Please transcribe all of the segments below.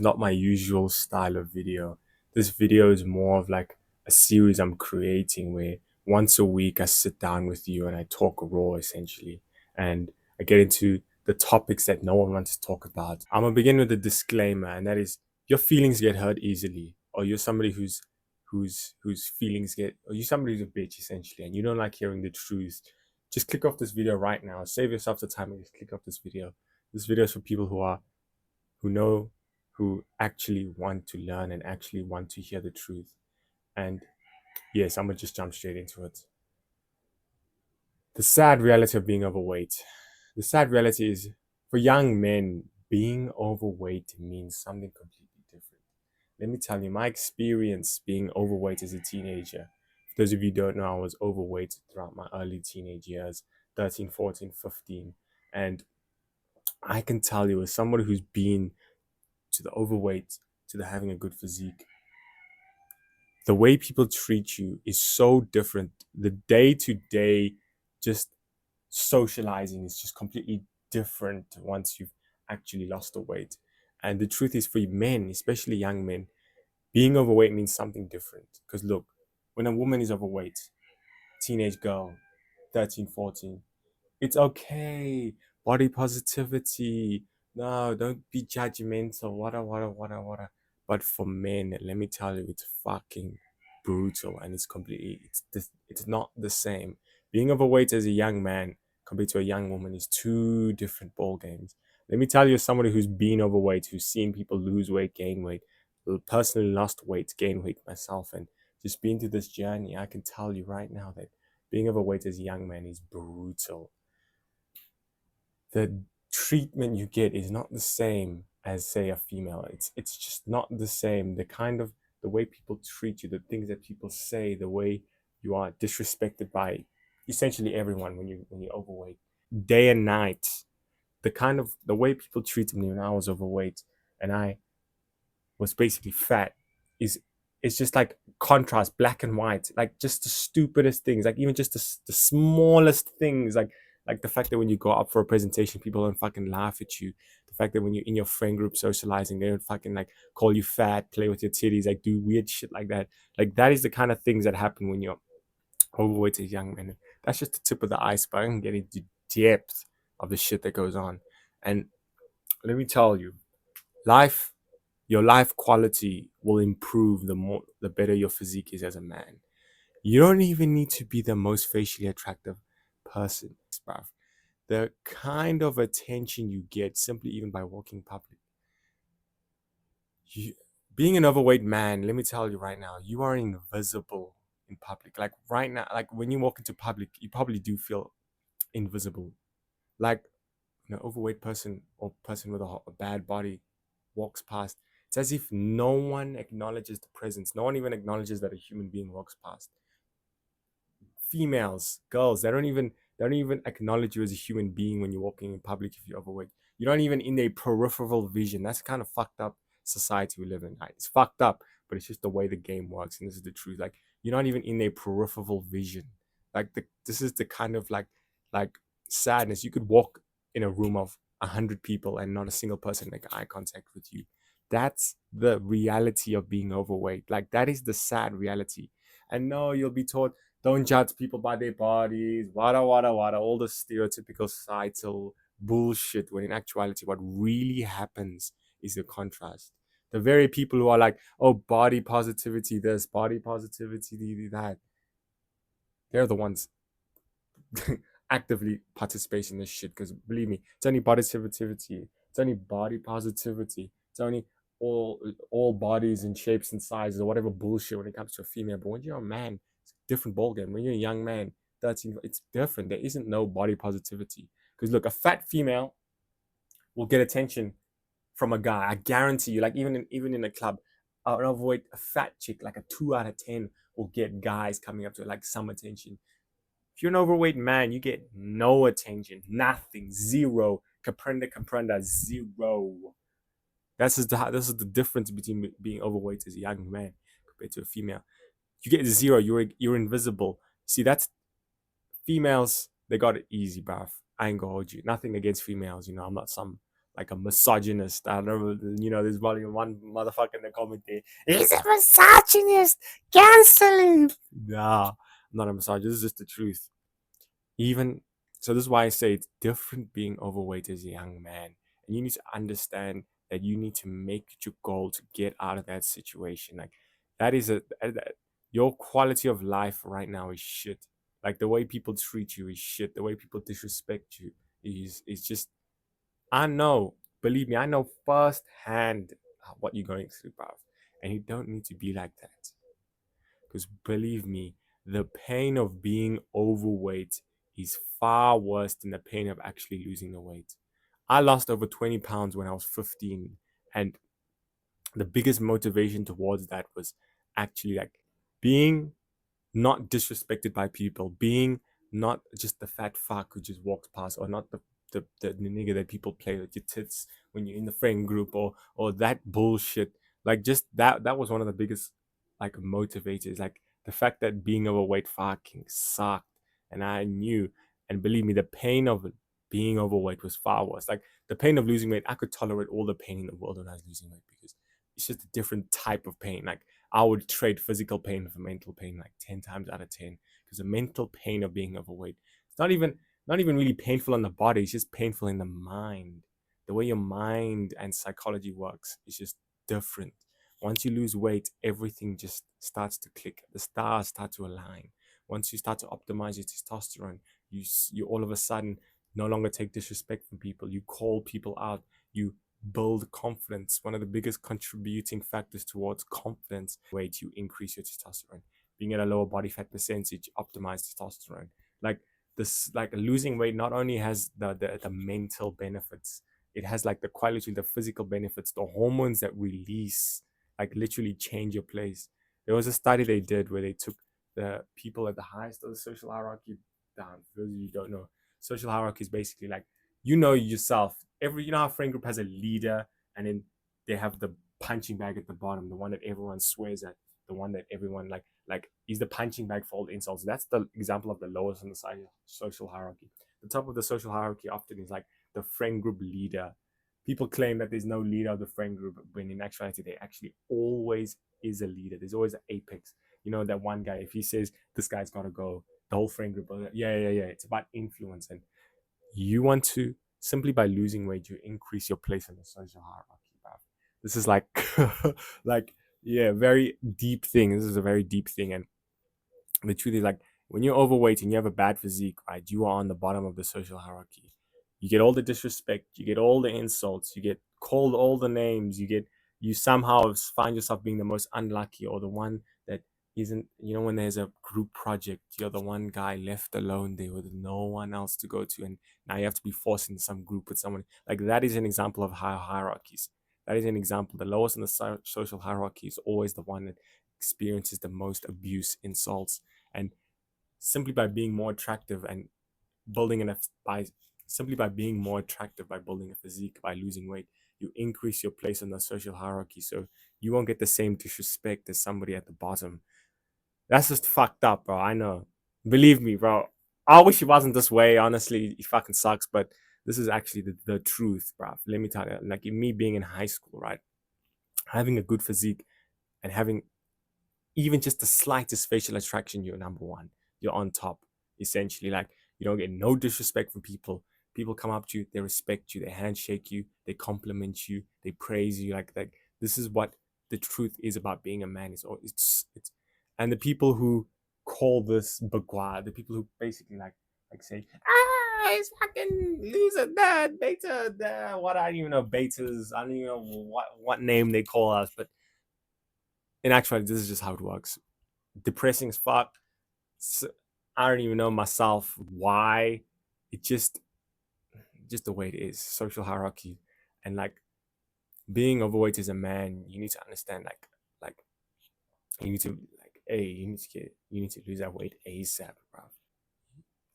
Not my usual style of video. This video is more of like a series I'm creating where once a week I sit down with you and I talk raw essentially. And I get into the topics that no one wants to talk about. I'm gonna begin with a disclaimer, and that is your feelings get hurt easily, or you're somebody whose feelings get, or you're somebody who's a bitch essentially, and you don't like hearing the truth. Just click off this video right now. Save yourself the time and just click off this video. This video is for people who know, who actually want to learn and actually want to hear the truth. And yes, I'm gonna just jump straight into it. The sad reality of being overweight. The sad reality is, for young men, being overweight means something completely different. Let me tell you, my experience being overweight as a teenager. For those of you who don't know, I was overweight throughout my early teenage years, 13, 14, 15. And I can tell you, as somebody who's been to the overweight, to the having a good physique, the way people treat you is so different. The day to day, just socializing is just completely different once you've actually lost the weight. And the truth is, for men, especially young men, being overweight means something different. Because look, when a woman is overweight, teenage girl, 13, 14, it's okay. Body positivity. No, don't be judgmental. Whatever. But for men, let me tell you, it's fucking brutal, and it's not the same. Being overweight as a young man compared to a young woman is two different ball games. Let me tell you, as somebody who's been overweight, who's seen people lose weight, gain weight, personally lost weight, gain weight myself, and just been through this journey, I can tell you right now that being overweight as a young man is brutal. The treatment you get is not the same as, say, a female. It's just not the same. The way people treat you, the things that people say, the way you are disrespected by essentially everyone when you're overweight, day and night. The way people treated me when I was overweight and I was basically fat is it's just like contrast, black and white, like just the stupidest things, like even just the smallest things, like the fact that when you go up for a presentation, people don't fucking laugh at you. The fact that when you're in your friend group socializing, they don't fucking like call you fat, play with your titties, like do weird shit like that. Like that is the kind of things that happen when you're overweight as young men. That's just the tip of the iceberg. And getting the depth of the shit that goes on. And let me tell you, life your life quality will improve the better your physique is as a man. You don't even need to be the most facially attractive person, bruv. The kind of attention you get simply even by walking public. You, being an overweight man, let me tell you right now, you are invisible in public. Like right now, like when you walk into public, you probably do feel invisible. Like an overweight person or person with a bad body walks past, it's as if no one acknowledges the presence. No one even acknowledges that a human being walks past. Females, girls, they don't even acknowledge you as a human being when you're walking in public if you're overweight. You're not even in their peripheral vision. That's the kind of fucked up society we live in. Right? It's fucked up, but it's just the way the game works, and this is the truth. Like you're not even in their peripheral vision. This is the kind of like sadness. You could walk in a room of 100 people and not a single person make eye contact with you. That's the reality of being overweight. Like that is the sad reality. And no, you'll be taught don't judge people by their bodies, wada, all the stereotypical societal bullshit. When in actuality, what really happens is the contrast. The very people who are like, oh, body positivity, this, body positivity, that, they're the ones actively participating in this shit. Because believe me, it's only body positivity, it's only body positivity, it's only all bodies and shapes and sizes or whatever bullshit when it comes to a female. But when you're a man, it's a different ballgame. When you're a young man, it's different. There isn't no body positivity. Because look, a fat female will get attention from a guy. I guarantee you. Like even in a club, an overweight, a fat chick, like a 2 out of 10, will get guys coming up to her, like some attention. If you're an overweight man, you get no attention, nothing, zero, comprenda, zero. This is the difference between being overweight as a young man compared to a female. You get zero. You're invisible. See, that's females. They got it easy, bruv. I ain't gonna hold you. Nothing against females. I'm not some like a misogynist. I don't know, there's probably one motherfucker in the comment there. He's a misogynist. Cancel him. Nah, I'm not a misogynist. This is just the truth. Even so, this is why I say it's different being overweight as a young man, and you need to understand that you need to make it your goal to get out of that situation. Like that is your quality of life right now is shit. Like the way people treat you is shit. The way people disrespect you is just. I know, believe me, I know firsthand what you're going through, bruv, and you don't need to be like that. Because believe me, the pain of being overweight is far worse than the pain of actually losing the weight. I lost over 20 pounds when I was 15, and the biggest motivation towards that was actually like being not disrespected by people, being not just the fat fuck who just walks past, or not the nigga that people play with your tits when you're in the friend group, or that bullshit. Like just that was one of the biggest like motivators. Like the fact that being overweight fucking sucked, and I knew, and believe me, the pain of being overweight was far worse. Like the pain of losing weight, I could tolerate all the pain in the world when I was losing weight because it's just a different type of pain. Like I would trade physical pain for mental pain like 10 times out of 10, because the mental pain of being overweight, it's not even really painful on the body, it's just painful in the mind. The way your mind and psychology works is just different. Once you lose weight, everything just starts to click. The stars start to align. Once you start to optimize your testosterone, you all of a sudden no longer take disrespect from people. You call people out. You build confidence. One of the biggest contributing factors towards confidence, weight, you increase your testosterone. Being at a lower body fat percentage, optimize testosterone. Like this, like losing weight not only has the mental benefits, it has like the quality, the physical benefits, the hormones that release, like literally change your place. There was a study they did where they took the people at the highest of the social hierarchy down. For those of you who don't know, social hierarchy is basically like, yourself. How friend group has a leader, and then they have the punching bag at the bottom, the one that everyone swears at, the one that everyone like is the punching bag for all the insults. That's the example of the lowest on the social hierarchy. The top of the social hierarchy often is like the friend group leader. People claim that there's no leader of the friend group, when in actuality there actually always is a leader. There's always an apex. That one guy, if he says this guy's got to go, the whole friend group, yeah. It's about influence, and you want to, simply by losing weight, you increase your place in the social hierarchy, bruv. This is like like, yeah, very deep thing. This is a very deep thing. And the truth is, like, when you're overweight and you have a bad physique, right, you are on the bottom of the social hierarchy. You get all the disrespect, you get all the insults, you get called all the names, you somehow find yourself being the most unlucky, or the one that isn't, when there's a group project, you're the one guy left alone there with no one else to go to, and now you have to be forced into some group with someone. Like, that is an example of higher hierarchies. That is an example. The lowest in the social hierarchy is always the one that experiences the most abuse, insults, and simply by being more attractive and building enough by simply by being more attractive, by building a physique, by losing weight, you increase your place in the social hierarchy, so you won't get the same disrespect as somebody at the bottom. That's just fucked up, bro. I know. Believe me, bro. I wish it wasn't this way. Honestly, it fucking sucks, but this is actually the truth, bro. Let me tell you, like in me being in high school, right? Having a good physique and having even just the slightest facial attraction, you're number one. You're on top, essentially. Like, you don't get no disrespect from people. People come up to you, they respect you, they handshake you, they compliment you, they praise you. Like this is what the truth is about being a man. It's and the people who call this bagua, the people who basically like say, it's fucking loser dad, beta dad. What, I don't even know betas. I don't even know what name they call us, but in actuality, this is just how it works. Depressing as fuck. I don't even know myself why. It just the way it is. Social hierarchy, and like being overweight as a man, you need to understand like you need to you need to lose that weight ASAP, bro.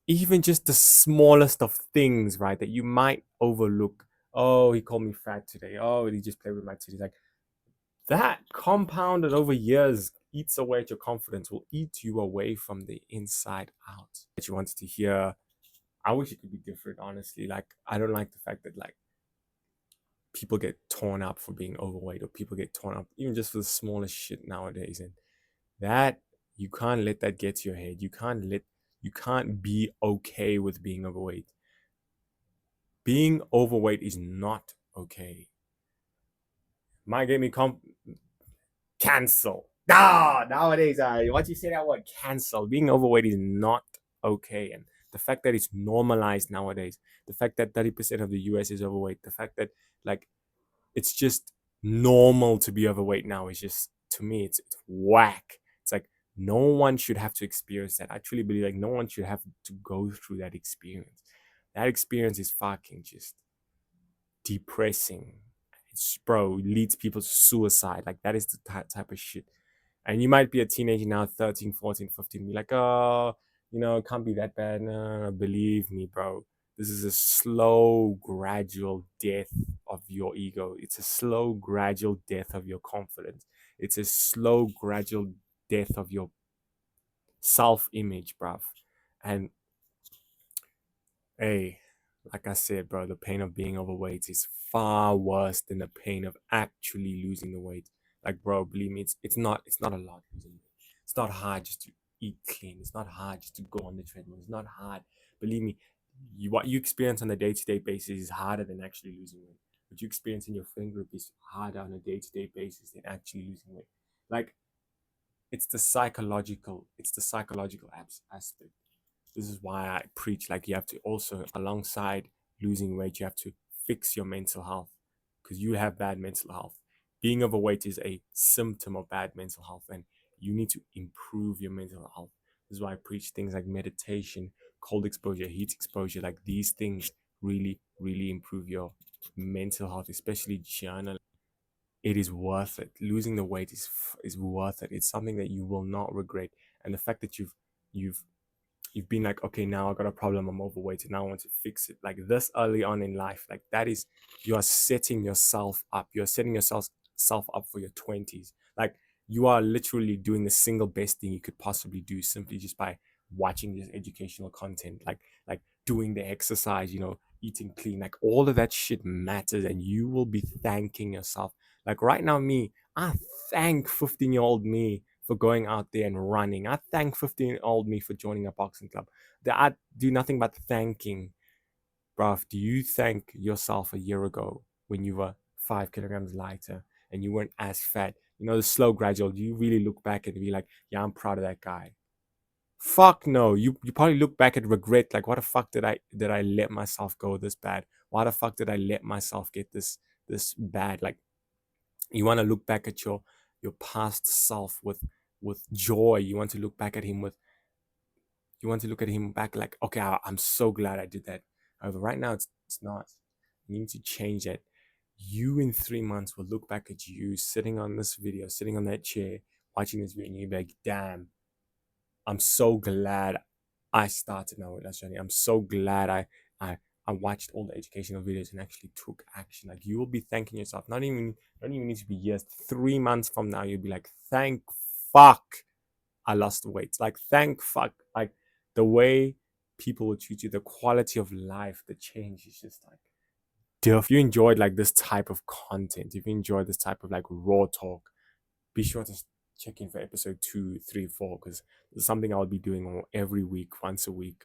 Even just the smallest of things, right, that you might overlook. Oh, he called me fat today. Oh, he just played with my titties. Like, that compounded over years eats away at your confidence, will eat you away from the inside out. That you wanted to hear. I wish it could be different, honestly. Like, I don't like the fact that, like, people get torn up for being overweight, or people get torn up even just for the smallest shit nowadays. And that, you can't let that get to your head. You can't be okay with being overweight. Being overweight is not okay. Might get me cancel. Nowadays, once you say that word cancel, being overweight is not okay. And the fact that it's normalized nowadays, the fact that 30% of the US is overweight, the fact that like it's just normal to be overweight now is just, to me, it's whack. It's like no one should have to experience that. I truly believe like no one should have to go through that experience. That experience is fucking just depressing. It's, bro, leads people to suicide. Like that is the type of shit. And you might be a teenager now, 13, 14, 15, be like, oh, it can't be that bad. No, believe me, bro. This is a slow, gradual death of your ego. It's a slow, gradual death of your confidence. It's a slow, gradual death of your self-image, bruv. And hey, like I said, bro, the pain of being overweight is far worse than the pain of actually losing the weight. Like, bro, believe me, it's not a lot losing weight. It's not hard just to eat clean. It's not hard just to go on the treadmill. It's not hard. Believe me, what you experience on a day-to-day basis is harder than actually losing weight. What you experience in your friend group is harder on a day-to-day basis than actually losing weight. Like, it's the psychological aspect. This is why I preach like you have to also, alongside losing weight, you have to fix your mental health, because you have bad mental health. Being overweight is a symptom of bad mental health, and you need to improve your mental health. This is why I preach things like meditation, cold exposure, heat exposure. Like these things really, really improve your mental health, especially journal. It is worth it. Losing the weight is worth it. It's something that you will not regret. And the fact that you've you've been like, okay, now I got a problem, I'm overweight, and now I want to fix it. Like this early on in life, like that is, you are setting yourself up. You're setting yourself up for your 20s. Like you are literally doing the single best thing you could possibly do, simply just by watching this educational content, like doing the exercise, eating clean. Like all of that shit matters, and you will be thanking yourself. Like right now, I thank 15-year-old me for going out there and running. I thank 15-year-old me for joining a boxing club. That I do nothing but thanking. Bruv, do you thank yourself a year ago when you were 5 kilograms lighter and you weren't as fat? The slow gradual. Do you really look back and be like, yeah, I'm proud of that guy? Fuck no. You probably look back and regret, like, what the fuck did I let myself go this bad? Why the fuck did I let myself get this bad? Like, you want to look back at your past self with joy. You want to look back at him with you want to look at him back like, okay, I'm so glad I did that. However, right now it's not. You need to change that. You in 3 months will look back at you sitting on this video, sitting on that chair, watching this video, and you'll be like, damn, I'm so glad I started my weight loss journey. I'm so glad I I watched all the educational videos and actually took action. Like you will be thanking yourself. Not even need to be years. 3 months from now, you'll be like, thank fuck I lost weight. Like thank fuck. Like the way people will treat you, the quality of life, the change is just like, if you enjoyed like this type of content, if you enjoyed this type of like raw talk, be sure to check in for episode 2, 3, 4, because it's something I'll be doing every week, once a week.